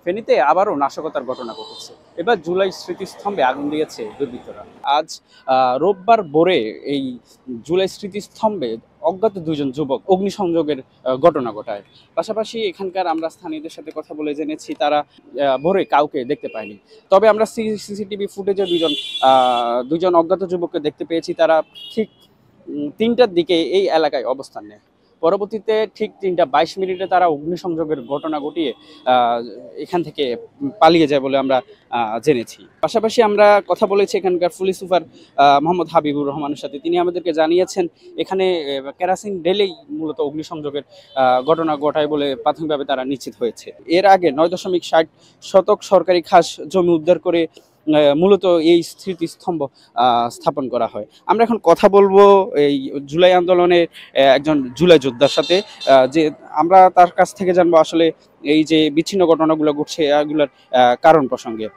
ফেনীতে আবারও নাশকতার ঘটনা ঘটেছে। এবার জুলাই স্মৃতিস্তম্ভে আগুন দিয়েছে দুর্বৃত্তরা। আজ রোববার ভোরে এই জুলাই স্মৃতিস্তম্ভে অজ্ঞাত দুইজন যুবক অগ্নিসংযোগের ঘটনা ঘটায়। পাশাপাশি এখানকার আমরা স্থানীয়দের সাথে কথা বলে জেনেছি তারা ভোরে কাউকে দেখতে পায়নি। তবে আমরা সিসিটিভি ফুটেজে দুইজন অজ্ঞাত যুবককে দেখতে পেয়েছি। তারা ঠিক ৩টার দিকে এই এলাকায় অবস্থান নেয়। পরবর্তীতে ঠিক ৩টা ২২ মিনিটে তারা অগ্নিসংযোগের ঘটনা ঘটিয়ে আহ, এখান থেকে পালিয়ে যায় বলে আমরা জেনেছি। পাশাপাশি আমরা কথা বলেছি এখানকার পুলিশ সুপার মোহাম্মদ হাবিবুর রহমানের সাথে। তিনি আমাদেরকে জানিয়েছেন এখানে কেরাসিন ঢেলেই মূলত অগ্নিসংযোগের ঘটনা ঘটায় বলে প্রাথমিকভাবে তারা নিশ্চিত হয়েছে। এর আগে ৯.৬০ শতক সরকারি খাস জমি উদ্ধার করে মূলত এই স্মৃতিস্তম্ভ স্থাপন করা হয়। আমরা এখন কথা বলবো এই জুলাই আন্দোলনের একজন জুলাই যোদ্ধার সাথে, যে আমরা তার কাছ থেকে জানবো আসলে এই যে বিচ্ছিন্ন ঘটনাগুলো ঘটছে এগুলোর কারণ প্রসঙ্গে।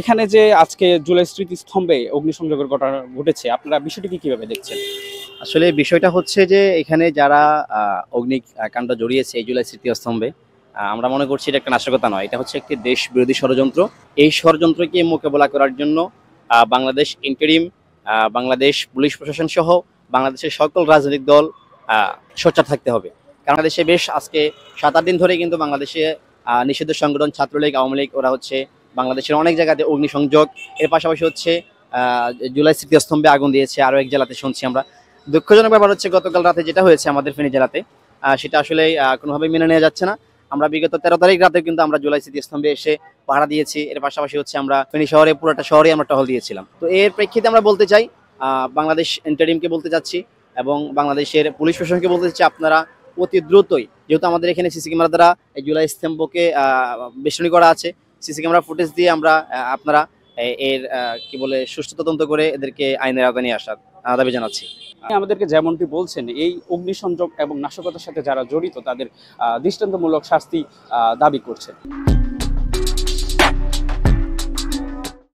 এখানে যে আজকে জুলাই স্মৃতিস্তম্ভে অগ্নিসংযোগের ঘটনা ঘটেছে, আপনারা বিষয়টিকে কিভাবে দেখছেন? আসলে বিষয়টা হচ্ছে যে এখানে যারা অগ্নিকাণ্ড জড়িয়েছে এই জুলাই স্মৃতিস্তম্ভে, আমরা মনে করছি এটা একটা নাশকতা নয়, এটা হচ্ছে একটি দেশ বিরোধী ষড়যন্ত্র। এই ষড়যন্ত্রকে মোকাবেলা করার জন্য বাংলাদেশ ইন্টারিম, বাংলাদেশ পুলিশ প্রশাসন সহ বাংলাদেশের সকল রাজনৈতিক দল সোচ্চার থাকতে হবে। কারণ বাংলাদেশে বেশ আজকে 7-8 দিন ধরে কিন্তু বাংলাদেশে নিষিদ্ধ সংগঠন ছাত্রলীগ, আওয়ামী লীগ ওরা হচ্ছে বাংলাদেশের অনেক জায়গাতে অগ্নিসংযোগ, এর পাশাপাশি হচ্ছে জুলাই স্মৃতিস্তম্ভে আগুন দিয়েছে আরও এক জেলাতে শুনছি আমরা। দুঃখজনক ব্যাপার হচ্ছে গতকাল রাতে যেটা হয়েছে আমাদের ফেনী জেলাতে, সেটা আসলে কোনোভাবেই মেনে নেওয়া যাচ্ছে না। আমরা বিগত 13 তারিখ রাতে কিন্তু আমরা জুলাই স্মৃতিস্তম্ভে এসে পাহারা দিয়েছি। এর পাশাপাশি হচ্ছে আমরা ফেনী শহরে পুরোটা শহরে আমরা টহল দিয়েছিলাম। তো এর প্রেক্ষিতে আমরা বলতে চাই, বাংলাদেশ ইন্টারিমকে বলতে চাচ্ছি এবং বাংলাদেশের পুলিশ প্রশাসনকে বলতে চাচ্ছি, আপনারা অতি দ্রুতই, যেহেতু আমাদের এখানে সিসি ক্যামেরা দ্বারা এই জুলাই স্তম্ভকে বেষ্টনী করা আছে, সিসি ক্যামেরা ফুটেজ দিয়ে আমরা আপনারা এর কি বলে সুষ্ঠু তদন্ত করে এদেরকে আইনের আওতায় নিয়ে আসার দাবি জানাচ্ছি। আমাদেরকে যেমনটি বলছেন, এই অগ্নিসংযোগ এবং নাশকতার সাথে যারা জড়িত তাদের দৃষ্টান্তমূলক শাস্তি দাবি করছেন।